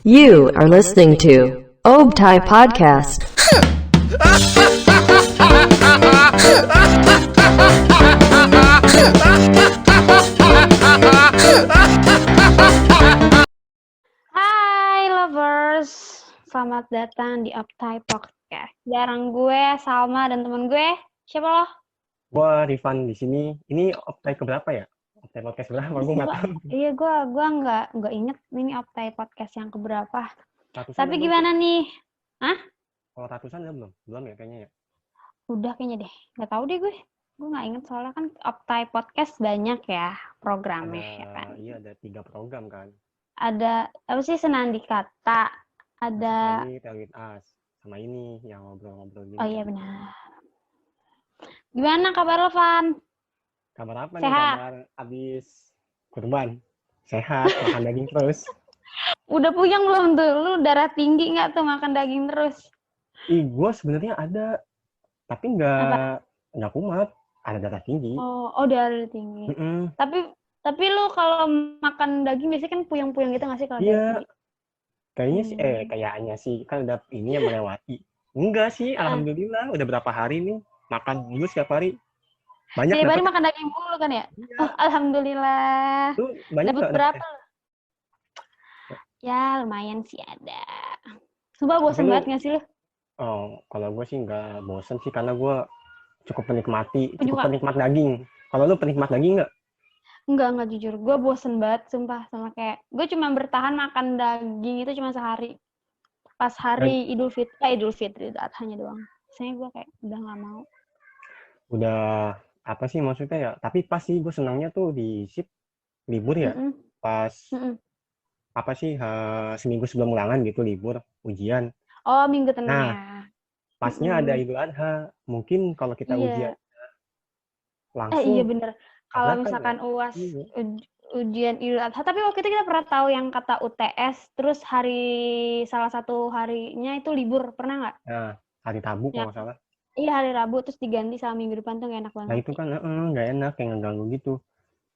You are listening to Obtai Podcast. Hai lovers, selamat datang di Obtai Podcast. Bareng gue Salma dan temen gue, siapa lo? Gua Rifan di sini. Ini Optai keberapa ya? Optai podcast berapa? Gue nggak tahu. Iya, gue nggak inget ini Obtai Podcast yang keberapa. Ratusan Tapi belum? gimana nih? Kalau ratusan belum? Belum ya kayaknya ya. Udah kayaknya deh, nggak tahu deh gue. Gue nggak inget soalnya kan Obtai Podcast banyak ya programnya, ya kan. Iya ada 3 program kan. Ada apa sih Senandi Kata, ada. Ini Tell With Us sama ini yang ngobrol-ngobrol gini. Oh iya benar. Gimana kabar lo, Van? Kabar apa Sehat. nih? Kabar abis kurban. Sehat, makan daging terus. Udah puyeng belum tuh? Lu darah tinggi nggak tuh makan daging terus? Gue sebenarnya ada, tapi nggak kumat. Ada darah tinggi. Oh darah tinggi. Mm-mm. Tapi lu kalau makan daging biasanya kan puyeng-puyeng gitu nggak sih kalau darah Iya. tinggi? Kayaknya sih, kayaknya sih kan udah ini yang melewati. Enggak sih, alhamdulillah udah berapa hari nih makan dulu setiap hari. Banyak Tiap hari dapat. makan daging mulu kan ya? Iya. Oh, alhamdulillah. Lu banyak Dapat nggak berapa? dapetnya? Ya lumayan sih ada. Sumpah bosan Tapi lu- banget nggak sih lu? Oh, kalau gue sih nggak bosen sih karena gue cukup Penyuka. penikmat daging. Kalau lu penikmat daging nggak? Enggak jujur. Gue bosen banget sumpah sama kayak gue cuma bertahan makan daging itu cuma sehari. Pas hari Idul Fitri Adhanya doang. Biasanya gue kayak udah nggak mau. Udah apa sih maksudnya ya? Tapi pas sih gue senangnya tuh di shift libur ya. Mm-mm. Pas Mm-mm. apa sih seminggu sebelum ulangan gitu libur ujian. Oh minggu tenang Nah, ya. Pasnya ada Idul Adha. Mungkin kalau kita Iya. ujian langsung. Iya bener. Kalau Karena kan misalkan ya, UAS iya. ujian Idul Adha, tapi waktu itu kita pernah tahu yang kata UTS, terus salah satu harinya itu libur, pernah nggak? Nah, hari Rabu Ya. kalau nggak salah. Iya hari Rabu, terus diganti sama minggu depan tuh nggak enak Nah banget. itu kan nggak enak, kayak ngeganggu gitu.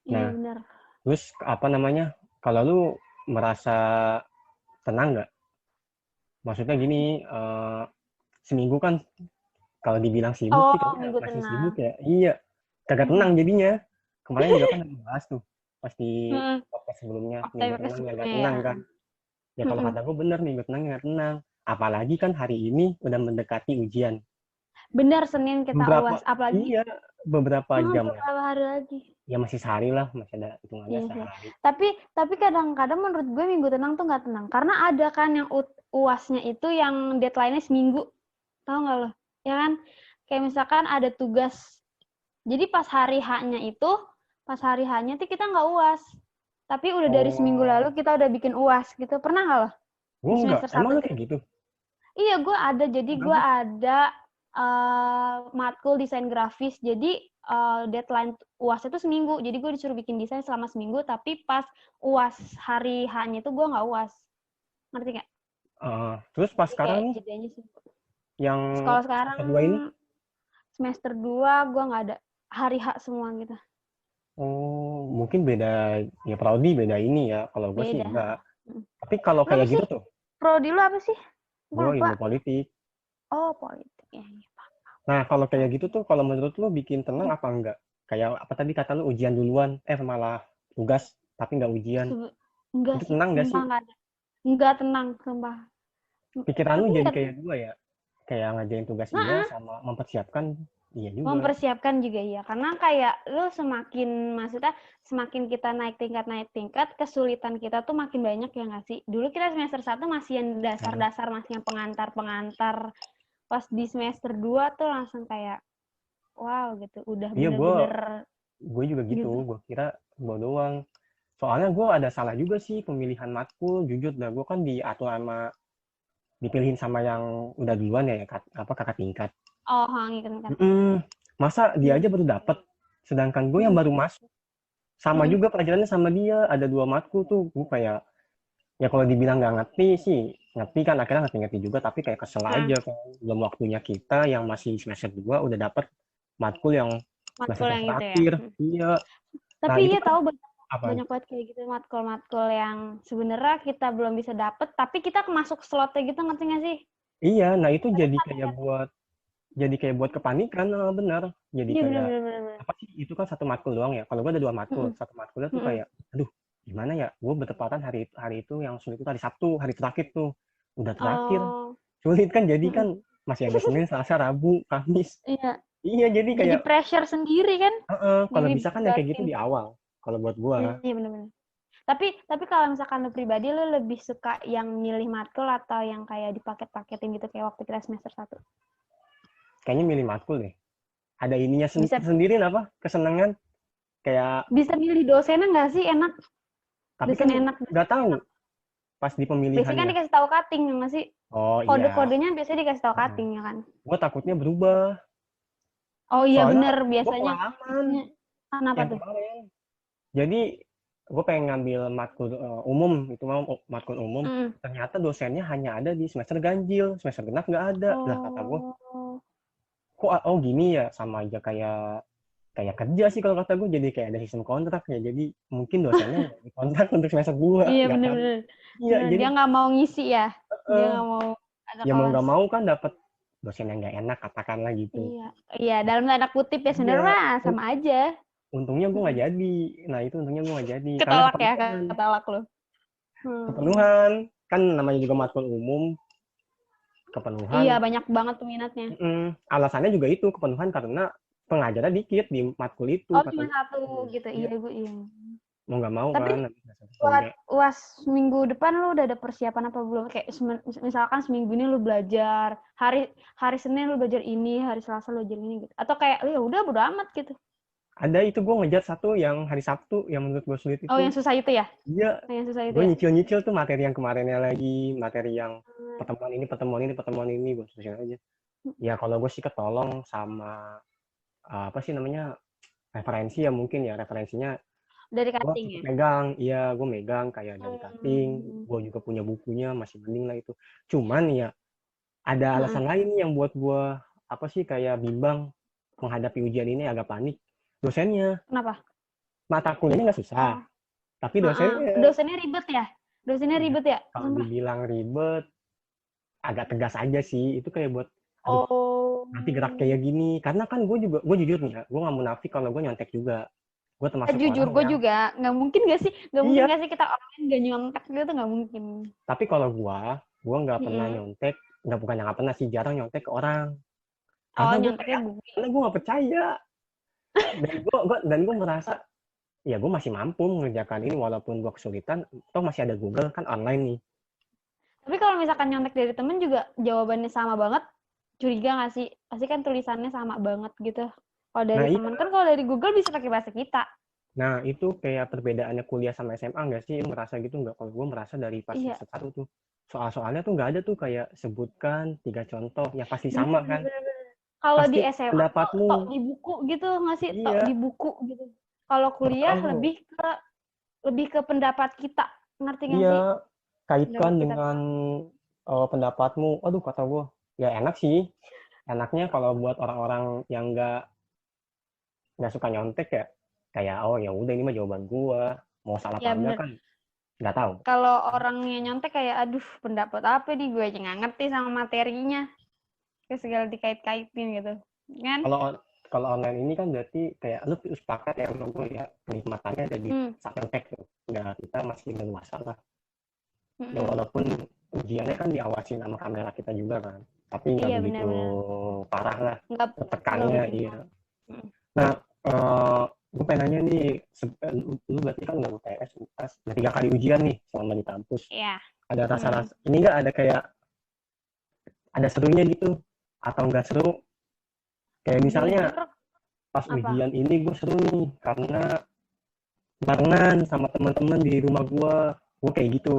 Iya Nah, bener. terus apa namanya? Kalau lu merasa tenang nggak? Maksudnya gini, seminggu kan kalau dibilang sibuk Oh sih kayaknya minggu masih tenang. sibuk ya. Iya, kagak tenang jadinya. Kemarin juga kan ada bahas tuh pas di podcast sebelumnya, Obtai minggu podcast tenang ya nggak sebelumnya tenang ya. kan. Ya kalau kata gue bener minggu tenang nggak tenang. Apalagi kan hari ini udah mendekati ujian. Bener Senin kita Beberapa, UAS, apalagi iya, beberapa jam ya. beberapa hari lagi. Ya masih sehari lah, masih ada hitungannya Iya sih. sehari. Tapi kadang-kadang menurut gue minggu tenang tuh nggak tenang, karena ada kan yang UASnya itu yang deadline-nya seminggu, tahu nggak lo? Ya kan? Kayak misalkan ada tugas, jadi pas hari H-nya tuh kita nggak UAS, tapi udah dari seminggu lalu kita udah bikin UAS gitu, pernah nggak lo? Gue Di enggak, semester emang 1 lu kayak gitu? Iya, gue ada. Jadi gue Kenapa? ada matkul desain grafis. Jadi deadline UAS itu seminggu. Jadi gue disuruh bikin desain selama seminggu. Tapi pas UAS hari H-nya itu gue nggak UAS. Ngerti nggak? Terus pas Jadi sekarang kayak nih, jedanya sih. yang Kalau sekarang semester 2 ini? semester 2 gue nggak ada. Hari H semua gitu. Oh, mungkin beda, ya prodi beda ini ya. Kalau gue sih Beda. enggak. Tapi kalau Lu kayak apa gitu sih? tuh, Prodi lu apa sih? Gue gue lupa. ilmu politik. Oh, politik. Ya, iya. Nah, kalau kayak gitu tuh, kalau menurut lu bikin tenang apa enggak? Kayak apa tadi kata lu ujian duluan, malah tugas, tapi nggak ujian. Enggak Itu sih. tenang nggak sih? Sumpah nggak ada. Enggak tenang, sumpah. Pikiran lu Tapi jadi nggak- kayak gue ya? Kayak ngerjain tugas iya, sama mempersiapkan iya juga. Mempersiapkan juga iya, karena kayak lu semakin kita naik tingkat, kesulitan kita tuh makin banyak ya nggak sih? Dulu kita semester 1 masih yang dasar-dasar, masih yang pengantar-pengantar. Pas di semester 2 tuh langsung kayak wow gitu, udah Iya, bener-bener gue juga gitu. gitu. Gue kira gue doang. Soalnya gue ada salah juga sih pemilihan matkul. Jujur dah, gue kan dipilihin sama yang udah duluan ya, kakak tingkat. Oh, ngikutin kan. Masa dia aja baru dapet, sedangkan gue yang baru masuk. Sama juga pelajarannya sama dia, ada 2 matkul tuh. Gue kayak, ya kalau dibilang nggak ngerti sih, ngerti kan, akhirnya ngerti juga, tapi kayak kesel aja kan. Belum waktunya kita yang masih semester 2 udah dapet matkul yang semester Matkul yang gitu ya. terakhir. Iya. Tapi Nah, itu iya kan- tahu Apa? Banyak banget kayak gitu matkul-matkul yang sebenarnya kita belum bisa dapet, tapi kita masuk slotnya gitu, ngerti nggak sih? Iya, nah itu Tapi jadi kayak buat kepanikan, benar. Jadi iya bener kayak bener bener. apa sih? Itu kan satu matkul doang ya. Kalau gue ada dua matkul, Mm-mm, satu matkulnya tuh mm-mm. kayak, aduh, gimana ya? Gue bertepatan hari itu yang sulit itu hari Sabtu, hari terakhir tuh. Udah terakhir. Oh, Sulit kan jadi mm-mm. kan masih ada Senin, Selasa, Rabu, Kamis. Iya, Iya, jadi jadi kayak pressure sendiri kan, kalau bisa kan yang kayak gitu diribatin. di awal. Kalau buat gua, Iya bener-bener. Tapi kalau misalkan lu pribadi, lu lebih suka yang milih matkul atau yang kayak dipaket-paketin gitu kayak waktu kita semester 1? kayaknya milih matkul deh. Ada ininya Bisa sendiri apa? Kesenangan kayak bisa milih dosennya nggak sih, enak? tapi kan Dosen enak. nggak tahu pas di Biasanya kan pemilihannya. dikasih tahu cutting nggak sih? Oh iya, Kode-kodenya biasanya dikasih tahu heeh. cutting ya kan? Gua takutnya berubah. Oh iya Soalnya bener, gua biasanya. pengalaman Kenapa yang tuh? kemarin. Jadi gue pengen ngambil matkul umum, itu mau matkul umum. Mm. Ternyata dosennya hanya ada di semester ganjil, semester genap nggak ada. Lah kata gue, Oh, kok gini ya, sama aja kayak kayak kerja sih kalau kata gue, jadi kayak ada sistem kontrak ya. Jadi mungkin dosennya nggak dikontrak untuk semester 2, iya nggak tahu. bener-bener. Iya, jadi Dia nggak mau ngisi ya? Dia eh, nggak mau ada ya mau kelas. nggak mau kan dapat dosen yang nggak enak katakanlah gitu. Iya, iya dalam tanda kutip ya sebenarnya Iya, mah sama aja. untungnya gue nggak Mm-mm. jadi. Nah itu untungnya gue nggak jadi karena Ketolak ya, kepenuhan. ketolak lu. Kepenuhan kan namanya juga matkul umum, Iya, kepenuhan. banyak banget peminatnya. Alasannya juga itu kepenuhan karena pengajarnya dikit di matkul itu Oh, cuma katanya. satu gitu. Iya, Iya, gue iya. mau nggak mau Tapi kan nanti semester buat 3. UAS minggu depan lu udah ada persiapan apa belum? Kayak misalkan seminggu ini lu belajar, hari Senin lu belajar ini, hari Selasa lu belajar ini gitu. Atau kayak ya udah bodo amat gitu. Ada itu gue ngejar satu yang hari Sabtu yang menurut gue sulit Oh, yang itu. susah itu ya? Iya, Yang susah itu gue ya? nyicil-nyicil tuh materi yang kemarinnya lagi, materi yang pertemuan ini gue susun aja. Ya kalau gue sih ketolong sama apa sih namanya, referensi ya, mungkin ya referensinya Dari gue cutting ya? megang. Iya, gue megang kayak dari cutting, gue juga punya bukunya, masih mending lah itu. Cuman ya ada Heeh. alasan lain nih yang buat gue apa sih kayak bimbang menghadapi ujian ini, agak panik. Dosennya, Kenapa? mata kuliahnya nggak susah, Oh, tapi heeh. dosennya Dosennya ribet ya? Dosennya ya, ribet ya? kalau Sumpah. dibilang ribet agak tegas aja sih. Itu kayak buat aduh, Oh. nanti gerak kayak gini. Karena kan gue jujur nih ya, gue nggak munafik kalau gue nyontek juga. Gue termasuk Jujur, orang gue yang juga. Nggak mungkin gak sih? Nggak mungkin iya. gak sih kita online nggak nyontek gitu? Nggak mungkin. Tapi kalau gue nggak pernah Mm-mm. nyontek, bukan nggak pernah sih, jarang nyontek ke orang. Oh, Karena nyonteknya bukti. gue nggak percaya. Dan gue merasa ya gue masih mampu mengerjakan ini walaupun gue kesulitan. Toh masih ada Google kan online nih. Tapi kalau misalkan nyontek dari temen juga jawabannya sama banget, curiga nggak sih? Pasti kan tulisannya sama banget gitu. Kalau Nah, dari temen kan kalau dari Google bisa pakai bahasa kita. Nah, itu kayak perbedaannya kuliah sama SMA nggak sih? Lu merasa gitu nggak? Kalau gue merasa dari pas Iya. semester 1 tuh, soal-soalnya tuh nggak ada tuh kayak sebutkan 3 contoh, yang pasti sama kan? Kalau di Pasti SMA tuh pendapatmu. tok di buku gitu nggak sih? Tok Iya, di buku gitu. Kalau kuliah tahu. lebih ke pendapat kita. Ngerti nggak sih? Iya, kaitkan Pendapat kita. dengan pendapatmu. Aduh, kata gue, ya enak sih. Enaknya kalau buat orang-orang yang nggak suka nyontek ya, kayak oh ya udah ini mah jawaban gue. Mau salah Ya apa enggak bener. kan nggak tahu. Kalau orangnya nyontek kayak aduh pendapat apa nih, gue aja nggak ngerti sama materinya. Kayak segala dikait-kaitin gitu. Kan? Kalau online ini kan berarti kayak lu sepakat ya menurut gue ya, kenikmatannya ada di saat nyontek tuh. Nggak, kita masih leluasa lah. Ya walaupun ujiannya kan diawasin sama kamera kita juga kan, tapi nggak Iya, begitu benar-benar. parah lah Nggak tekannya. begitu. Iya. Nah, gue pengen nanya nih, lu berarti kan nggak UTS, UAS, udah 3 kali ujian nih selama di kampus. Iya. Ada rasa-rasa ini nggak, ada kayak ada serunya gitu atau nggak seru? Kayak misalnya Jujur, pas apa? ujian ini gue seru nih karena barengan sama teman-teman di rumah gue kayak gitu.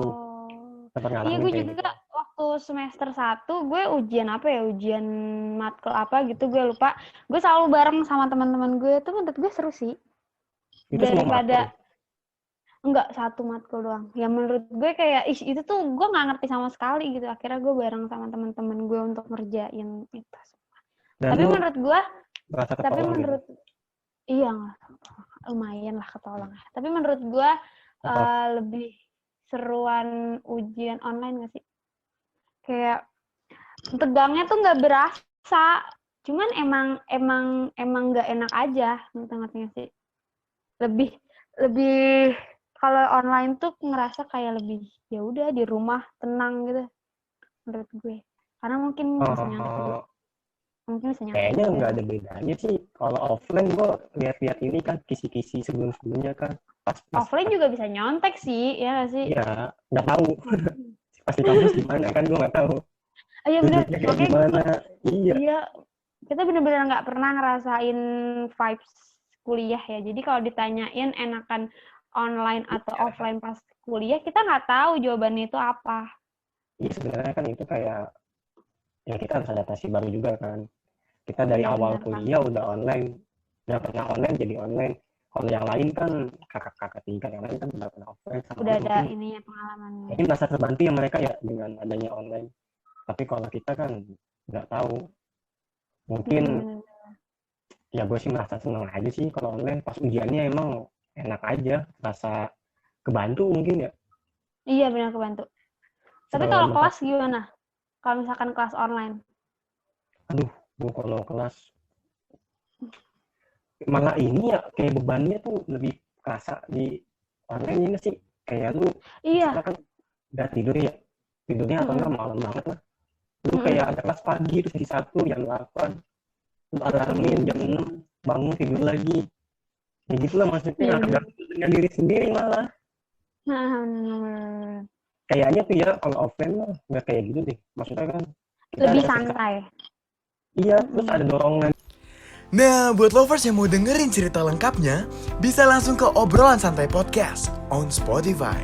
Iya, gue juga Gitu. waktu semester 1 gue ujian apa ya, ujian matkul apa gitu gue lupa. Gue selalu bareng sama teman-teman gue, itu menurut gue seru sih. Itu semua Daripada matkul? enggak, satu matkul doang. Ya menurut gue kayak itu tuh gue nggak ngerti sama sekali gitu. Akhirnya gue bareng sama teman-teman gue untuk ngerjain itu. Dan Tapi menurut gue, merasa ketolong gitu? iya lumayan lah ketolong. Tapi menurut gue lebih seruan ujian online gak sih? Kayak tegangnya tuh nggak berasa, cuman emang nggak enak aja, ngerti nggak sih? Lebih kalau online tuh ngerasa kayak lebih ya udah di rumah tenang gitu menurut gue. Karena mungkin bisa nyontek juga. Mungkin bisa nyontek. Kayaknya nggak ada bedanya sih. Kalau offline gue lihat-lihat ini kan kisi-kisi sebelum-sebelumnya kan. Pas Offline juga bisa nyontek sih, ya nggak sih? Iya, nggak tahu. Pasti kampus gimana kan gue nggak tahu. Iya benar. Duduknya kayak Makanya gimana? Iya. iya, kita benar-benar nggak pernah ngerasain vibes kuliah ya. Jadi kalau ditanyain enakan online atau offline pas kuliah, kita nggak tahu jawabannya itu apa. Iya sebenarnya kan itu kayak ya kita harus adaptasi baru juga kan. Kita dari Iya, awal benar, kuliah udah online, udah pernah online jadi online. Kalau yang lain kan kakak-kakak tingkat yang lain kan udah pernah offline sama Udah ada mungkin, ininya pengalamannya. mungkin merasa terbantu ya mereka ya dengan adanya online. Tapi kalau kita kan nggak tahu. Mungkin ya gue sih merasa senang aja sih kalau online pas ujiannya emang enak aja, rasa kebantu mungkin ya. Iya benar kebantu. Tapi Selama- kalau kelas gimana? Kalau misalkan kelas online? gue kalau kelas malah ini ya kayak bebannya tuh lebih kerasa di online ini sih. Kayak lu Iya. misalkan udah tidur ya, tidurnya atau enggak malam banget lah. Lu kayak ada kelas pagi terus di 1 jam 8, lu alarmin jam 6, bangun tidur lagi. Ya gitulah maksudnya, Iya, agak dengan diri sendiri malah. Kayaknya tuh ya kalau offline mah nggak kayak gitu deh. Maksudnya kan kita Lebih ada santai. iya, terus ada dorongan. Nah, buat lovers yang mau dengerin cerita lengkapnya, bisa langsung ke Obrolan Santai Podcast on Spotify.